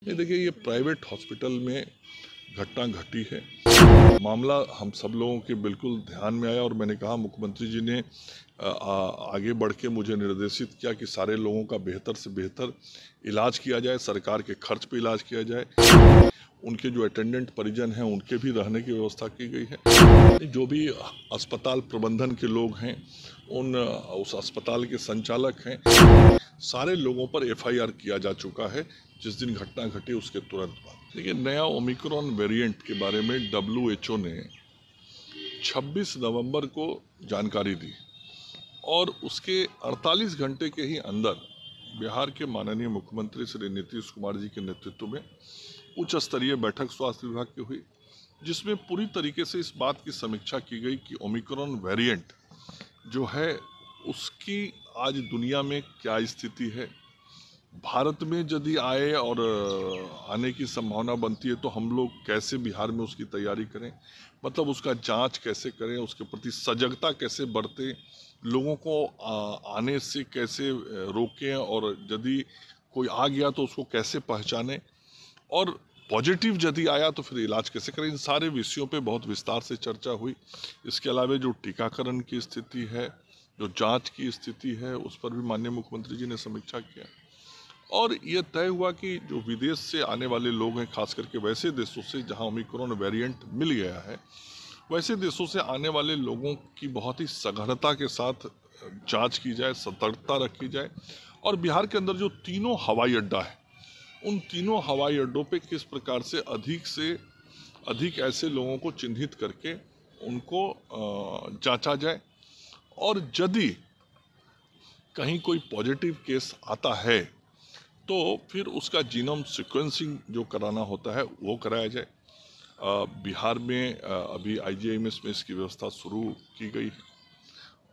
ये देखिए, ये प्राइवेट हॉस्पिटल में घटना घटी है। मामला हम सब लोगों के बिल्कुल ध्यान में आया और मैंने कहा, मुख्यमंत्री जी ने आगे बढ़ के मुझे निर्देशित किया कि सारे लोगों का बेहतर से बेहतर इलाज किया जाए, सरकार के खर्च पे इलाज किया जाए। उनके जो अटेंडेंट परिजन हैं उनके भी रहने की व्यवस्था की गई है। जो भी अस्पताल प्रबंधन के लोग हैं, उस अस्पताल के संचालक हैं, सारे लोगों पर एफआईआर किया जा चुका है जिस दिन घटना घटी उसके तुरंत बाद। देखिए, नया ओमिक्रॉन वेरिएंट के बारे में WHO ने 26 नवंबर को जानकारी दी और उसके 48 घंटे के ही अंदर बिहार के माननीय मुख्यमंत्री श्री नीतीश कुमार जी के नेतृत्व में उच्च स्तरीय बैठक स्वास्थ्य विभाग की हुई, जिसमें पूरी तरीके से इस बात की समीक्षा की गई कि ओमिक्रॉन वेरिएंट जो है उसकी आज दुनिया में क्या स्थिति है, भारत में यदि आए और आने की संभावना बनती है तो हम लोग कैसे बिहार में उसकी तैयारी करें, मतलब उसका जांच कैसे करें, उसके प्रति सजगता कैसे बरतें, लोगों को आने से कैसे रोकें, और यदि कोई आ गया तो उसको कैसे पहचानें, और पॉजिटिव यदि आया तो फिर इलाज कैसे करें। इन सारे विषयों पे बहुत विस्तार से चर्चा हुई। इसके अलावा जो टीकाकरण की स्थिति है, जो जांच की स्थिति है, उस पर भी माननीय मुख्यमंत्री जी ने समीक्षा किया और ये तय हुआ कि जो विदेश से आने वाले लोग हैं, खास करके वैसे देशों से जहां ओमिक्रॉन वेरिएंट मिल गया है, वैसे देशों से आने वाले लोगों की बहुत ही सघनता के साथ जांच की जाए, सतर्कता रखी जाए, और बिहार के अंदर जो तीनों हवाई अड्डा है उन तीनों हवाई अड्डों पे किस प्रकार से अधिक ऐसे लोगों को चिन्हित करके उनको जांचा जाए, और यदि कहीं कोई पॉजिटिव केस आता है तो फिर उसका जीनोम सीक्वेंसिंग जो कराना होता है वो कराया जाए। बिहार में अभी IGIMS में इसकी व्यवस्था शुरू की गई है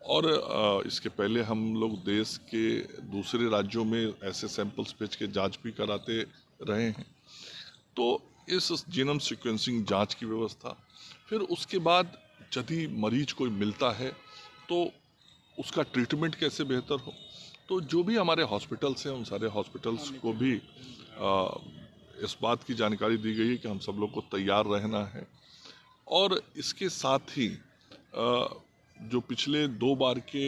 और इसके पहले हम लोग देश के दूसरे राज्यों में ऐसे सैंपल्स भेज के जांच भी कराते रहे हैं। तो इस जीनोम सीक्वेंसिंग जांच की व्यवस्था, फिर उसके बाद यदि मरीज कोई मिलता है तो उसका ट्रीटमेंट कैसे बेहतर हो, तो जो भी हमारे हॉस्पिटल्स हैं उन सारे हॉस्पिटल्स को भी इस बात की जानकारी दी गई है कि हम सब लोग को तैयार रहना है। और इसके साथ ही जो पिछले 2 बार के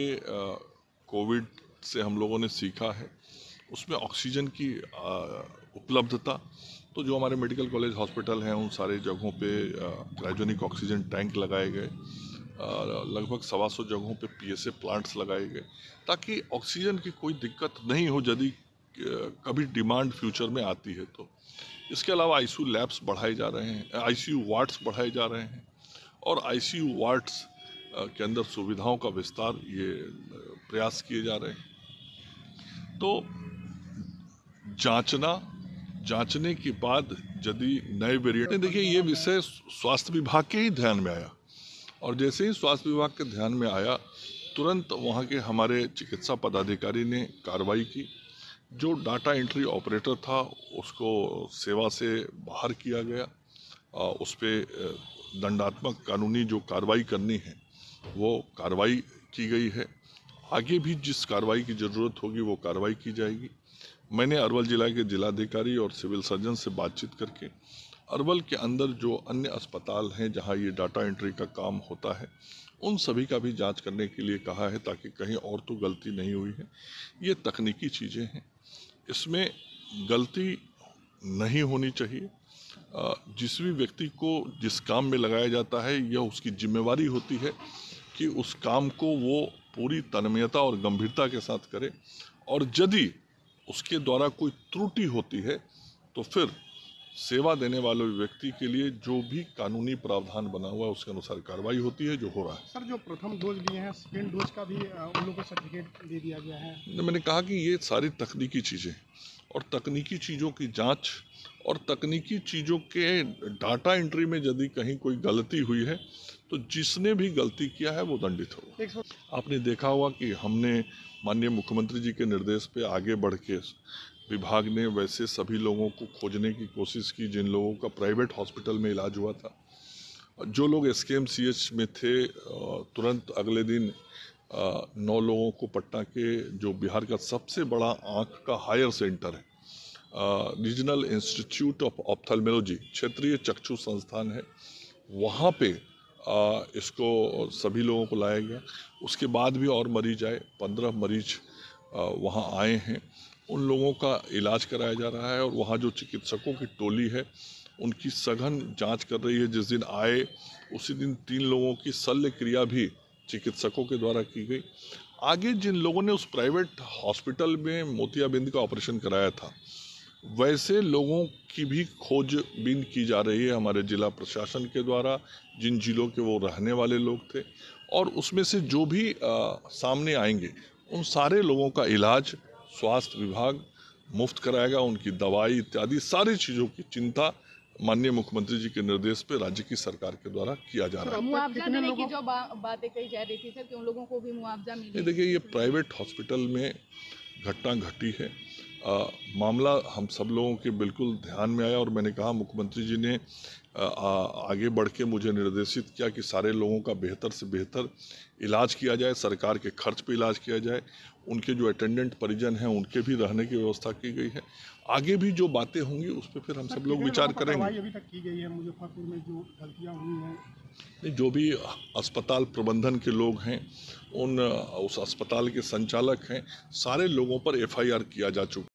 कोविड से हम लोगों ने सीखा है उसमें ऑक्सीजन की उपलब्धता, तो जो हमारे मेडिकल कॉलेज हॉस्पिटल हैं उन सारे जगहों पे क्रायोजेनिक ऑक्सीजन टैंक लगाए गए, लगभग 125 जगहों पे PSA प्लांट्स लगाए गए ताकि ऑक्सीजन की कोई दिक्कत नहीं हो यदि कभी डिमांड फ्यूचर में आती है तो। इसके अलावा ICU लैब्स बढ़ाए जा रहे हैं, ICU वार्ड्स बढ़ाए जा रहे हैं और ICU वार्ड्स के अंदर सुविधाओं का विस्तार ये प्रयास किए जा रहे हैं। तो जांचने के बाद यदि नए वेरिएंट, देखिए ये विषय स्वास्थ्य विभाग के ही ध्यान में आया और जैसे ही स्वास्थ्य विभाग के ध्यान में आया तुरंत वहाँ के हमारे चिकित्सा पदाधिकारी ने कार्रवाई की। जो डाटा एंट्री ऑपरेटर था उसको सेवा से बाहर किया गया, उस पर दंडात्मक कानूनी जो कार्रवाई करनी है वो कार्रवाई की गई है। आगे भी जिस कार्रवाई की ज़रूरत होगी वो कार्रवाई की जाएगी। मैंने अरवल जिला के जिलाधिकारी और सिविल सर्जन से बातचीत करके अरवल के अंदर जो अन्य अस्पताल हैं जहां ये डाटा एंट्री का काम होता है उन सभी का भी जांच करने के लिए कहा है ताकि कहीं और तो गलती नहीं हुई है। ये तकनीकी चीज़ें हैं, इसमें गलती नहीं होनी चाहिए। जिस भी व्यक्ति को जिस काम में लगाया जाता है यह उसकी जिम्मेवारी होती है कि उस काम को वो पूरी तन्मयता और गंभीरता के साथ करे, और यदि उसके द्वारा कोई त्रुटि होती है तो फिर सेवा देने वाले व्यक्ति के लिए जो भी कानूनी प्रावधान बना हुआ है उसके अनुसार कार्रवाई होती है, जो हो रहा है। सर, जो प्रथम डोज लिए हैं, सेकेंड डोज का भी उन लोगों को सर्टिफिकेट दे दिया गया है। मैंने कहा कि ये सारी तकनीकी चीज़ें और तकनीकी चीज़ों की जांच और तकनीकी चीज़ों के डाटा एंट्री में यदि कहीं कोई गलती हुई है तो जिसने भी गलती किया है वो दंडित होगा। आपने देखा होगा कि हमने माननीय मुख्यमंत्री जी के निर्देश पे आगे बढ़ के विभाग ने वैसे सभी लोगों को खोजने की कोशिश की जिन लोगों का प्राइवेट हॉस्पिटल में इलाज हुआ था। जो लोग SKMCH में थे तुरंत अगले दिन 9 लोगों को पटना के जो बिहार का सबसे बड़ा आँख का हायर सेंटर है रीजनल इंस्टीट्यूट ऑफ ऑप्थेल्मोलॉजी, क्षेत्रीय चक्षु संस्थान है, वहाँ पे इसको सभी लोगों को लाया गया। उसके बाद भी और मरीज आए, 15 मरीज वहाँ आए हैं। उन लोगों का इलाज कराया जा रहा है और वहाँ जो चिकित्सकों की टोली है उनकी सघन जांच कर रही है। जिस दिन आए उसी दिन 3 लोगों की शल्य क्रिया भी चिकित्सकों के द्वारा की गई। आगे जिन लोगों ने उस प्राइवेट हॉस्पिटल में मोतियाबिंद का ऑपरेशन कराया था, वैसे लोगों की भी खोजबीन की जा रही है हमारे जिला प्रशासन के द्वारा, जिन जिलों के वो रहने वाले लोग थे, और उसमें से जो भी सामने आएंगे उन सारे लोगों का इलाज स्वास्थ्य विभाग मुफ्त कराएगा। उनकी दवाई इत्यादि सारी चीज़ों की चिंता माननीय मुख्यमंत्री जी के निर्देश पे राज्य की सरकार के द्वारा किया जा रहा है। मुआवजा देने की जो बातें कही जा रही थी सर कि उन लोगों को भी मुआवजा मिले। देखिए, ये प्राइवेट हॉस्पिटल में घटना घटी है। मामला हम सब लोगों के बिल्कुल ध्यान में आया और मैंने कहा, मुख्यमंत्री जी ने आगे बढ़ के मुझे निर्देशित किया कि सारे लोगों का बेहतर से बेहतर इलाज किया जाए, सरकार के खर्च पे इलाज किया जाए। उनके जो अटेंडेंट परिजन हैं उनके भी रहने की व्यवस्था की गई है। आगे भी जो बातें होंगी उस पर फिर हम सब लोग विचार करेंगे। अभी तक की गई है मुजफ्फरपुर में जो गलतियाँ हुई हैं, जो भी अस्पताल प्रबंधन के लोग हैं, उस अस्पताल के संचालक हैं, सारे लोगों पर FIR किया जा चुका है।